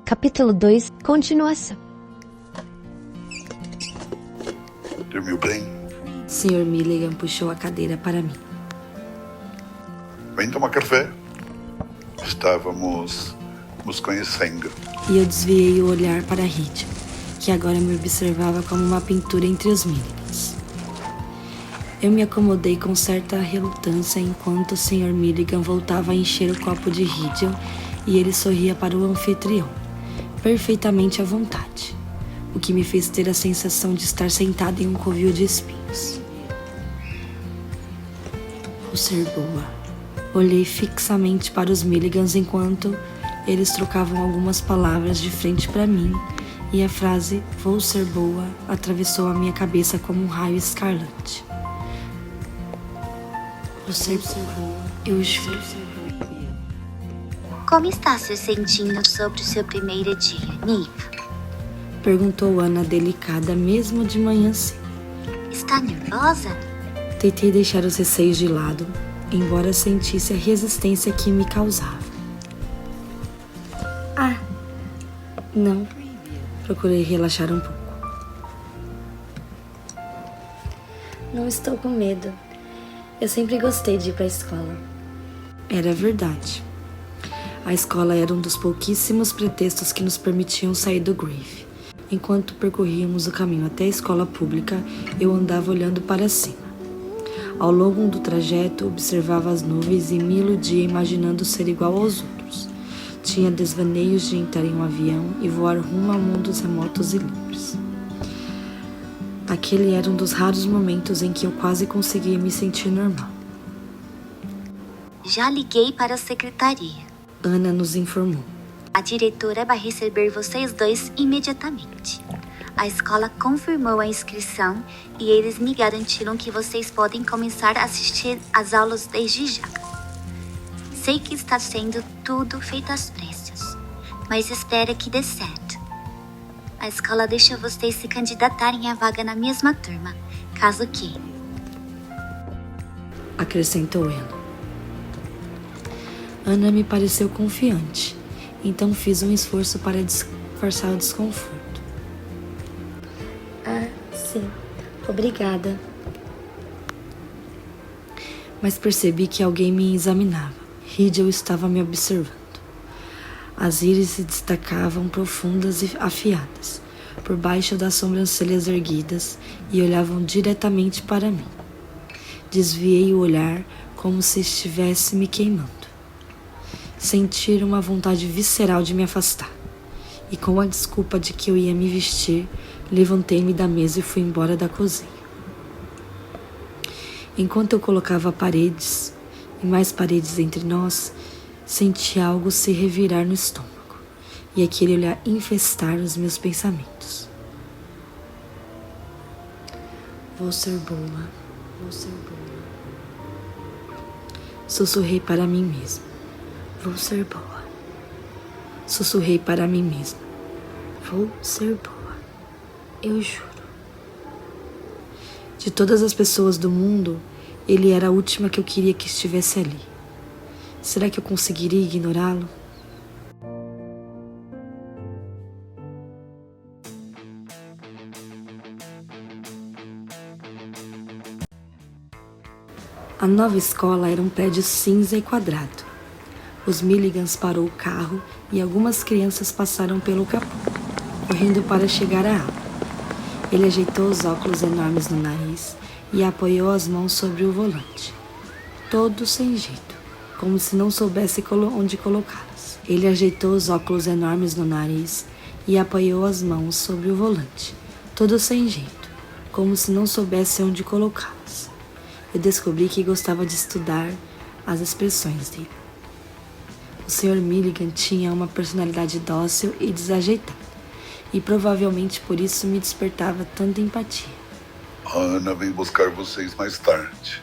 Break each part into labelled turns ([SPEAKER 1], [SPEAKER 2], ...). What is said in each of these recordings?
[SPEAKER 1] Capítulo 2, continuação.
[SPEAKER 2] Dormiu bem?
[SPEAKER 3] Sr. Milligan puxou a cadeira para mim.
[SPEAKER 2] Vem tomar café. Estávamos nos conhecendo.
[SPEAKER 3] E eu desviei o olhar para Rachel, que agora me observava como uma pintura entre os Milligans. Eu me acomodei com certa relutância enquanto o Sr. Milligan voltava a encher o copo de Rachel e ele sorria para o anfitrião, perfeitamente à vontade, o que me fez ter a sensação de estar sentado em um covil de espinhos. Vou ser boa. Olhei fixamente para os Milligans enquanto eles trocavam algumas palavras de frente para mim e a frase "vou ser boa" atravessou a minha cabeça como um raio escarlate. Vou ser boa, eu juro.
[SPEAKER 4] Como está se sentindo sobre o seu primeiro dia, Niva?
[SPEAKER 3] Perguntou Ana delicada mesmo de manhã cedo.
[SPEAKER 4] Está nervosa?
[SPEAKER 3] Tentei deixar os receios de lado, embora sentisse a resistência que me causava. Ah, não. Procurei relaxar um pouco. Não estou com medo. Eu sempre gostei de ir para a escola. Era verdade. A escola era um dos pouquíssimos pretextos que nos permitiam sair do Grave. Enquanto percorríamos o caminho até a escola pública, eu andava olhando para cima. Ao longo do trajeto, observava as nuvens e me iludia imaginando ser igual aos outros. Tinha desvaneios de entrar em um avião e voar rumo a mundos remotos e livres. Aquele era um dos raros momentos em que eu quase conseguia me sentir normal.
[SPEAKER 4] Já liguei para a secretaria.
[SPEAKER 3] Ana nos informou.
[SPEAKER 4] A diretora vai receber vocês dois imediatamente. A escola confirmou a inscrição e eles me garantiram que vocês podem começar a assistir às aulas desde já. Sei que está sendo tudo feito às pressas, mas espero que dê certo. A escola deixa vocês se candidatarem à vaga na mesma turma, caso queiram.
[SPEAKER 3] Acrescentou ela. Ana me pareceu confiante, então fiz um esforço para disfarçar o desconforto. Ah, sim. Obrigada. Mas percebi que alguém me examinava. Rachel estava me observando. As íris se destacavam profundas e afiadas, por baixo das sobrancelhas erguidas, e olhavam diretamente para mim. Desviei o olhar como se estivesse me queimando. Senti uma vontade visceral de me afastar. E com a desculpa de que eu ia me vestir, levantei-me da mesa e fui embora da cozinha. Enquanto eu colocava paredes e mais paredes entre nós, senti algo se revirar no estômago e aquele olhar infestar os meus pensamentos. Vou ser boa, vou ser boa. Sussurrei para mim mesma. Vou ser boa. Sussurrei para mim mesma. Vou ser boa. Eu juro. De todas as pessoas do mundo, ele era a última que eu queria que estivesse ali. Será que eu conseguiria ignorá-lo? A nova escola era um prédio cinza e quadrado. Os Milligans parou o carro e algumas crianças passaram pelo capô, correndo para chegar à aula. Ele ajeitou os óculos enormes no nariz e apoiou as mãos sobre o volante. Todo sem jeito, como se não soubesse onde colocá-los. Ele ajeitou os óculos enormes no nariz e apoiou as mãos sobre o volante. Todo sem jeito, como se não soubesse onde colocá-los. Eu descobri que gostava de estudar as expressões dele. O Sr. Milligan tinha uma personalidade dócil e desajeitada, e provavelmente por isso me despertava tanta empatia.
[SPEAKER 2] A Ana vem buscar vocês mais tarde.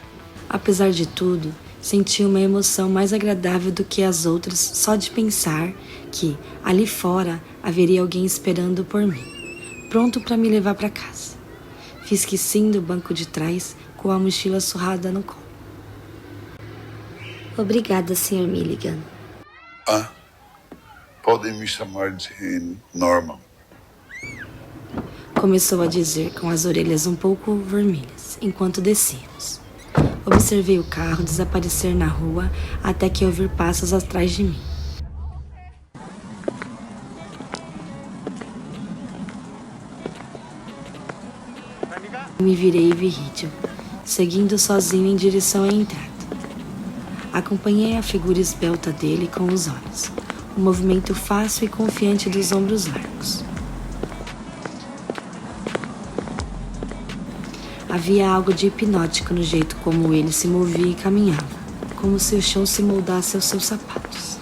[SPEAKER 3] Apesar de tudo, senti uma emoção mais agradável do que as outras só de pensar que, ali fora, haveria alguém esperando por mim, pronto para me levar para casa. Fiz que sim do banco de trás, com a mochila surrada no colo. Obrigada, Sr. Milligan.
[SPEAKER 2] Ah, Podem me chamar de Norman.
[SPEAKER 3] Começou a dizer com as orelhas um pouco vermelhas, enquanto descíamos. Observei o carro desaparecer na rua até que ouvi passos atrás de mim. Me virei e vi Rídio, seguindo sozinho em direção à entrada. Acompanhei a figura esbelta dele com os olhos, o movimento fácil e confiante dos ombros largos. Havia algo de hipnótico no jeito como ele se movia e caminhava, como se o chão se moldasse aos seus sapatos.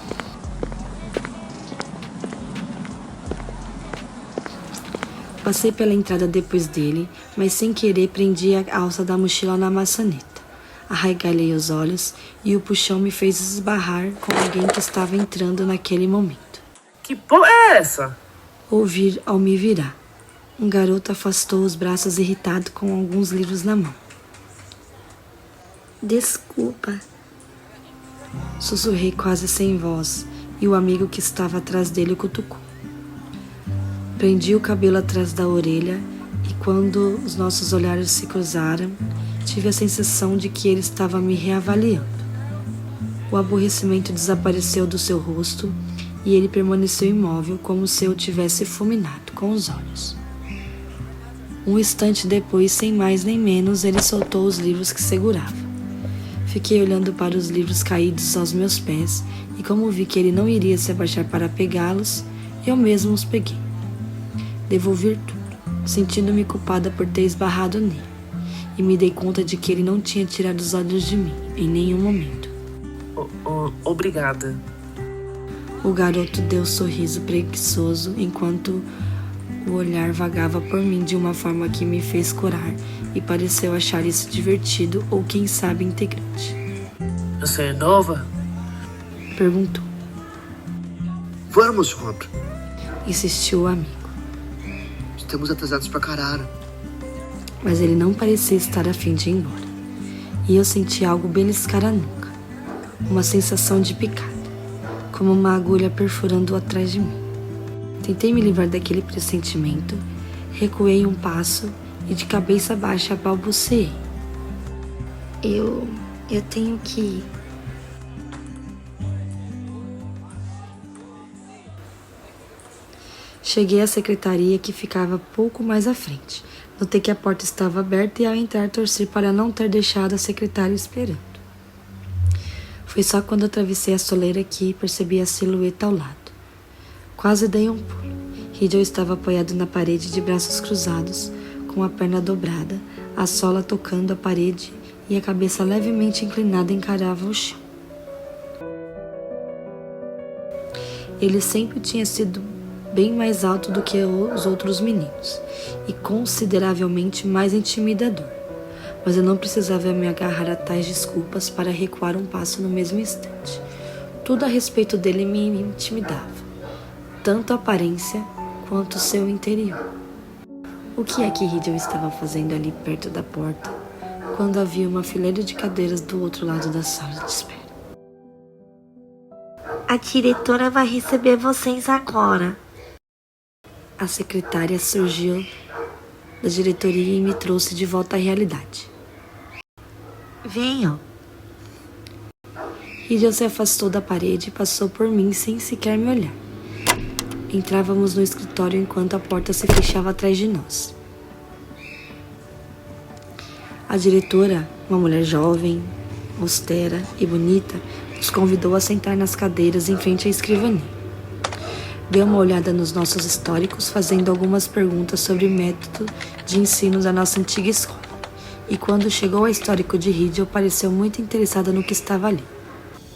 [SPEAKER 3] Passei pela entrada depois dele, mas sem querer prendi a alça da mochila na maçaneta. Arregalei os olhos e o puxão me fez esbarrar com alguém que estava entrando naquele momento.
[SPEAKER 5] Que porra é essa?
[SPEAKER 3] Ouvi ao me virar. Um garoto afastou os braços irritado com alguns livros na mão. Desculpa. Sussurrei quase sem voz e o amigo que estava atrás dele o cutucou. Prendi o cabelo atrás da orelha e quando os nossos olhares se cruzaram, tive a sensação de que ele estava me reavaliando. O aborrecimento desapareceu do seu rosto e ele permaneceu imóvel como se eu tivesse fulminado com os olhos. Um instante depois, sem mais nem menos, ele soltou os livros que segurava. Fiquei olhando para os livros caídos aos meus pés e como vi que ele não iria se abaixar para pegá-los, eu mesmo os peguei. Devolvi tudo, sentindo-me culpada por ter esbarrado nele, e me dei conta de que ele não tinha tirado os olhos de mim em nenhum momento.
[SPEAKER 5] Obrigada.
[SPEAKER 3] O garoto deu um sorriso preguiçoso enquanto o olhar vagava por mim de uma forma que me fez corar e pareceu achar isso divertido ou quem sabe integrante.
[SPEAKER 5] Você é nova?
[SPEAKER 3] Perguntou.
[SPEAKER 6] Vamos, junto.
[SPEAKER 3] Insistiu o amigo.
[SPEAKER 6] Estamos atrasados pra caralho.
[SPEAKER 3] Mas ele não parecia estar a fim de ir embora. E eu senti algo beliscar a nuca. Uma sensação de picada, como uma agulha perfurando atrás de mim. Tentei me livrar daquele pressentimento, recuei um passo e de cabeça baixa balbuciei. Eu tenho que ir. Cheguei à secretaria que ficava pouco mais à frente. Notei que a porta estava aberta e ao entrar torci para não ter deixado a secretária esperando. Foi só quando atravessei a soleira que percebi a silhueta ao lado. Quase dei um pulo. Rídio estava apoiado na parede de braços cruzados, com a perna dobrada, a sola tocando a parede e a cabeça levemente inclinada encarava o chão. Ele sempre tinha sido bem mais alto do que os outros meninos e consideravelmente mais intimidador, mas eu não precisava me agarrar a tais desculpas para recuar um passo no mesmo instante. Tudo a respeito dele me intimidava, tanto a aparência quanto o seu interior. O que é que Rídio estava fazendo ali perto da porta, quando havia uma fileira de cadeiras do outro lado da sala de espera?
[SPEAKER 7] A diretora vai receber vocês agora.
[SPEAKER 3] A secretária surgiu da diretoria e me trouxe de volta à realidade.
[SPEAKER 7] Venham.
[SPEAKER 3] Rídio se afastou da parede e passou por mim sem sequer me olhar. Entrávamos no escritório enquanto a porta se fechava atrás de nós. A diretora, uma mulher jovem, austera e bonita, nos convidou a sentar nas cadeiras em frente à escrivaninha. Deu uma olhada nos nossos históricos, fazendo algumas perguntas sobre o método de ensino da nossa antiga escola. E quando chegou ao histórico de Rídio, pareceu muito interessada no que estava ali.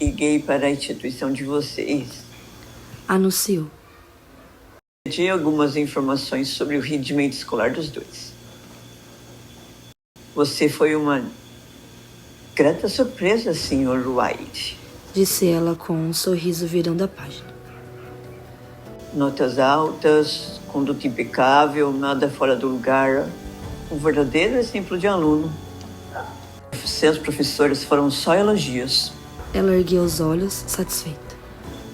[SPEAKER 8] Liguei para a instituição de vocês.
[SPEAKER 3] Anunciou.
[SPEAKER 8] Pedi algumas informações sobre o rendimento escolar dos dois. Você foi uma grata surpresa, Sr. White.
[SPEAKER 3] Disse ela com um sorriso virando a página.
[SPEAKER 8] Notas altas, conduta impecável, nada fora do lugar. Um verdadeiro exemplo de aluno. Seus professores foram só elogios.
[SPEAKER 3] Ela ergueu os olhos, satisfeita.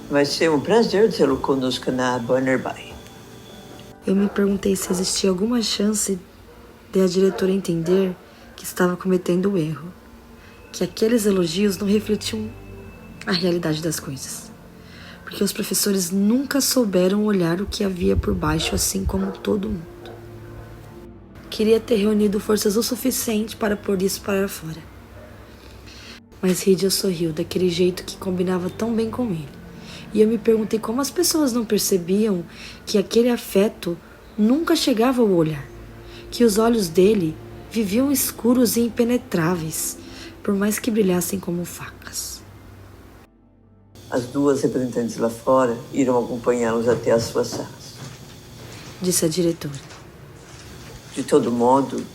[SPEAKER 8] Vai ser um prazer tê-lo conosco na Banner Bay.
[SPEAKER 3] Eu me perguntei se existia alguma chance de a diretora entender que estava cometendo o erro, que aqueles elogios não refletiam a realidade das coisas, porque os professores nunca souberam olhar o que havia por baixo, assim como todo mundo. Queria ter reunido forças o suficiente para pôr isso para fora. Mas Ridel sorriu daquele jeito que combinava tão bem com ele. E eu me perguntei como as pessoas não percebiam que aquele afeto nunca chegava ao olhar, que os olhos dele viviam escuros e impenetráveis, por mais que brilhassem como facas.
[SPEAKER 8] As duas representantes lá fora irão acompanhá-los até as suas salas.
[SPEAKER 3] Disse a diretora.
[SPEAKER 8] De todo modo,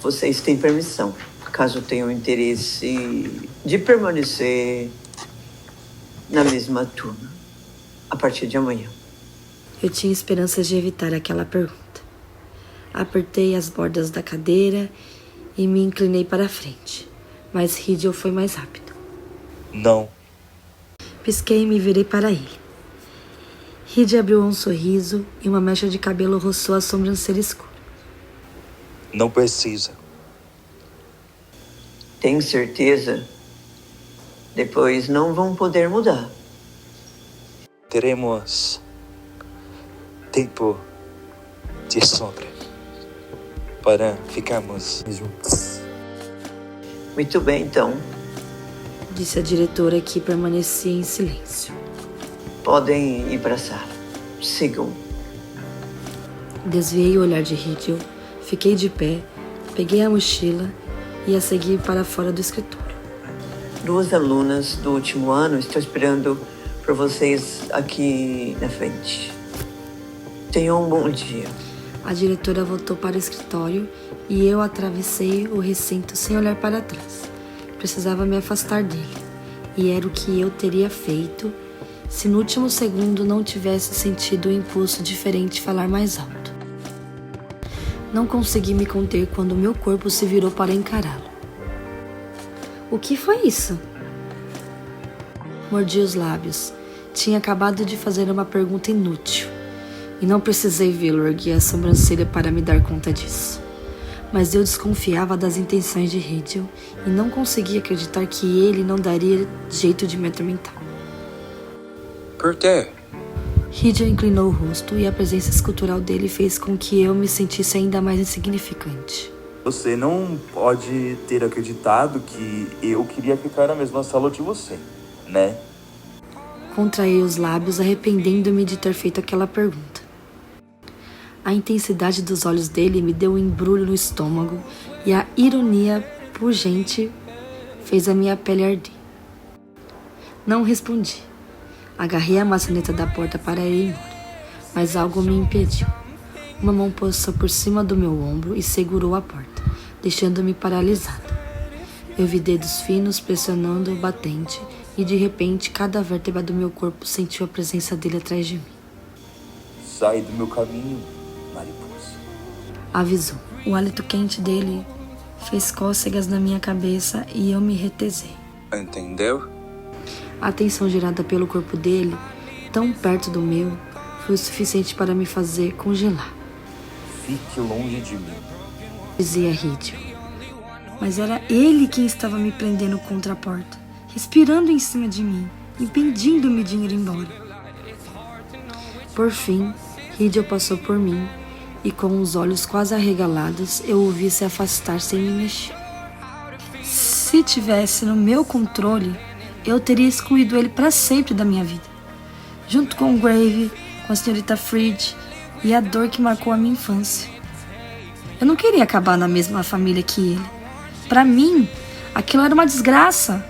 [SPEAKER 8] vocês têm permissão, caso tenham interesse de permanecer na mesma turma a partir de amanhã.
[SPEAKER 3] Eu tinha esperanças de evitar aquela pergunta. Apertei as bordas da cadeira e me inclinei para a frente, mas Ridel foi mais rápido.
[SPEAKER 9] Não.
[SPEAKER 3] Pisquei e me virei para ele. Ridel abriu um sorriso e uma mecha de cabelo roçou a sobrancelha escura.
[SPEAKER 9] Não precisa.
[SPEAKER 8] Tem certeza? Depois não vão poder mudar.
[SPEAKER 9] Teremos tempo de sobra para ficarmos juntos.
[SPEAKER 8] Muito bem, então.
[SPEAKER 3] Disse a diretora, que permanecia em silêncio.
[SPEAKER 8] Podem ir para a sala. Sigam.
[SPEAKER 3] Desviei o olhar de Ridel, fiquei de pé, peguei a mochila e a segui para fora do escritório.
[SPEAKER 8] 2 alunas do último ano estão esperando por vocês aqui na frente. Tenham um bom dia.
[SPEAKER 3] A diretora voltou para o escritório e eu atravessei o recinto sem olhar para trás. Precisava me afastar dele, e era o que eu teria feito se no último segundo não tivesse sentido o impulso diferente de falar mais alto. Não consegui me conter quando meu corpo se virou para encará-lo. O que foi isso? Mordi os lábios. Tinha acabado de fazer uma pergunta inútil, e não precisei vê-lo erguer a sobrancelha para me dar conta disso. Mas eu desconfiava das intenções de Ridel e não conseguia acreditar que ele não daria jeito de me atormentar.
[SPEAKER 9] Por quê?
[SPEAKER 3] Ridel inclinou o rosto e a presença escultural dele fez com que eu me sentisse ainda mais insignificante.
[SPEAKER 9] Você não pode ter acreditado que eu queria ficar na mesma sala de você, né?
[SPEAKER 3] Contraí os lábios, arrependendo-me de ter feito aquela pergunta. A intensidade dos olhos dele me deu um embrulho no estômago e a ironia pungente fez a minha pele arder. Não respondi. Agarrei a maçaneta da porta para ir embora, mas algo me impediu. Uma mão passou por cima do meu ombro e segurou a porta, deixando-me paralisada. Eu vi dedos finos pressionando o batente e, de repente, cada vértebra do meu corpo sentiu a presença dele atrás de mim.
[SPEAKER 9] Sai do meu caminho, mariposa.
[SPEAKER 3] Avisou. O hálito quente dele fez cócegas na minha cabeça e eu me retesei.
[SPEAKER 9] Entendeu?
[SPEAKER 3] A tensão gerada pelo corpo dele, tão perto do meu, foi o suficiente para me fazer congelar.
[SPEAKER 9] Fique longe de mim.
[SPEAKER 3] Dizia Ridel. Mas era ele quem estava me prendendo contra a porta, respirando em cima de mim, impedindo-me de ir embora. Por fim, Ridel passou por mim e, com os olhos quase arregalados, eu o vi se afastar sem me mexer. Se tivesse no meu controle, eu teria excluído ele para sempre da minha vida, junto com o Grave, com a senhorita Fried e a dor que marcou a minha infância. Eu não queria acabar na mesma família que ele. Para mim, aquilo era uma desgraça.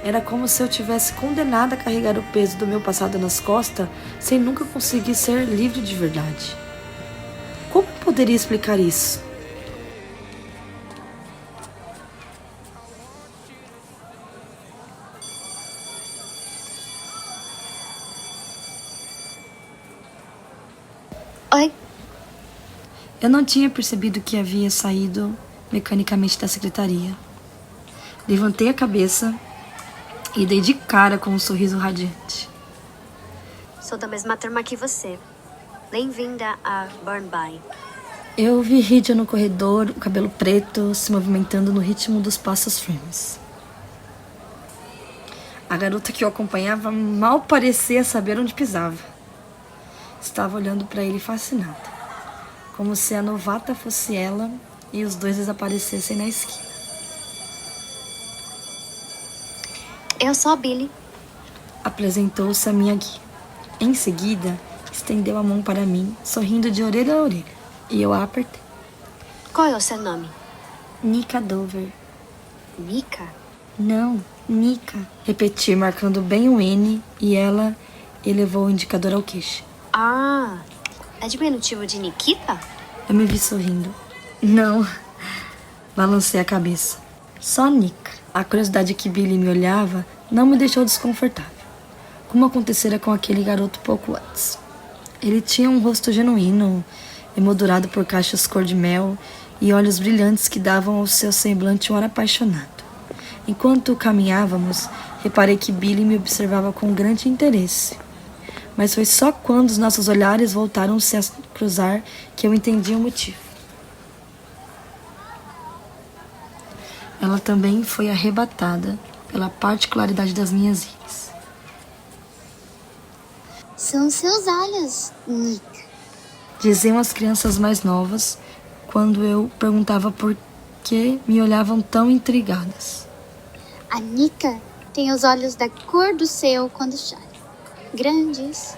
[SPEAKER 3] Era como se eu tivesse condenada a carregar o peso do meu passado nas costas sem nunca conseguir ser livre de verdade. Como poderia explicar isso?
[SPEAKER 4] Oi?
[SPEAKER 3] Eu não tinha percebido que havia saído mecanicamente da secretaria. Levantei a cabeça e dei de cara com um sorriso radiante.
[SPEAKER 10] Sou da mesma turma que você. Bem-vinda a Burnby.
[SPEAKER 3] Eu vi Rydia no corredor, o cabelo preto, se movimentando no ritmo dos passos firmes. A garota que eu acompanhava mal parecia saber onde pisava. Estava olhando para ele fascinada, como se a novata fosse ela e os dois desaparecessem na esquina.
[SPEAKER 10] Eu sou a Billy.
[SPEAKER 3] Apresentou-se a minha guia. Em seguida, estendeu a mão para mim, sorrindo de orelha a orelha, e eu a apertei.
[SPEAKER 10] Qual é o seu nome?
[SPEAKER 3] Nika Dover.
[SPEAKER 10] Mika?
[SPEAKER 3] Não, Nika. Repeti, marcando bem o N, e ela elevou o indicador ao queixo.
[SPEAKER 10] Ah, é diminutivo de Nikita?
[SPEAKER 3] Eu me vi sorrindo. Não. Balancei a cabeça. Só Nika. A curiosidade que Billy me olhava não me deixou desconfortável, como acontecera com aquele garoto pouco antes. Ele tinha um rosto genuíno, emoldurado por cachos cor-de-mel e olhos brilhantes que davam ao seu semblante um ar apaixonado. Enquanto caminhávamos, reparei que Billy me observava com grande interesse. Mas foi só quando os nossos olhares voltaram-se a cruzar que eu entendi o motivo. Ela também foi arrebatada pela particularidade das minhas íris.
[SPEAKER 4] São seus olhos, Nick.
[SPEAKER 3] Diziam as crianças mais novas quando eu perguntava por que me olhavam tão intrigadas.
[SPEAKER 4] A Nika tem os olhos da cor do céu quando chora. Grandes,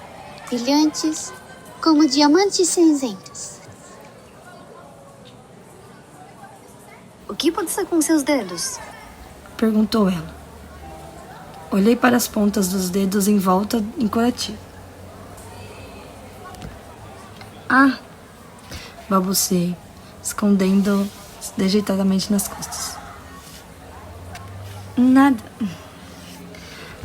[SPEAKER 4] brilhantes, como diamantes cinzentos.
[SPEAKER 10] O que aconteceu com seus dedos?
[SPEAKER 3] Perguntou ela. Olhei para as pontas dos dedos em volta em curativo. Ah! Balbuciei, escondendo dejeitadamente nas costas. Nada.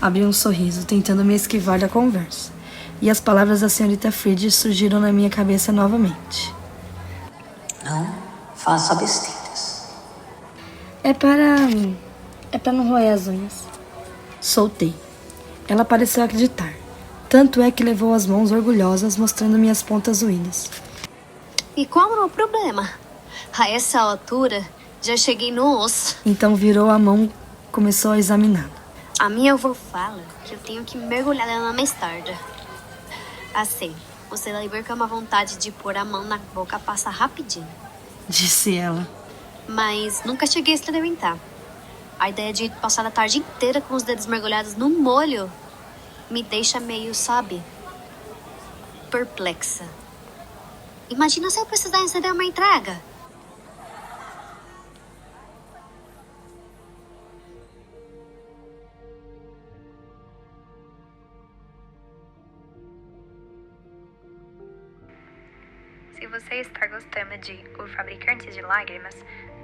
[SPEAKER 3] Abri um sorriso, tentando me esquivar da conversa. E as palavras da senhorita Fried surgiram na minha cabeça novamente.
[SPEAKER 11] Não faça besteiras.
[SPEAKER 3] É para não roer as unhas. Soltei. Ela pareceu acreditar. Tanto é que levou as mãos orgulhosas, mostrando minhas pontas roídas.
[SPEAKER 10] E qual é o problema? A essa altura, já cheguei no osso.
[SPEAKER 3] Então virou a mão e começou a examiná-la.
[SPEAKER 10] A minha avó fala que eu tenho que mergulhar nela mais tarde. Assim, você vai ver que uma vontade de pôr a mão na boca passa rapidinho.
[SPEAKER 3] Disse ela.
[SPEAKER 10] Mas nunca cheguei a experimentar. A ideia de passar a tarde inteira com os dedos mergulhados no molho me deixa meio, sabe, perplexa. Imagina se eu precisar acender uma entrega.
[SPEAKER 12] Se você está gostando de O Fabricante de Lágrimas,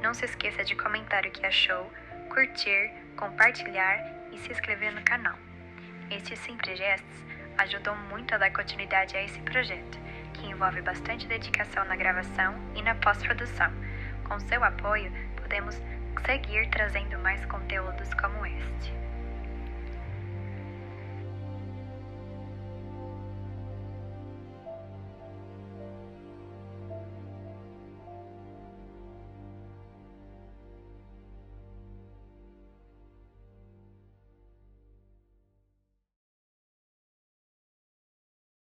[SPEAKER 12] não se esqueça de comentar o que achou, curtir, compartilhar e se inscrever no canal. Estes simples gestos ajudam muito a dar continuidade a esse projeto, que envolve bastante dedicação na gravação e na pós-produção. Com seu apoio, podemos seguir trazendo mais conteúdos como este.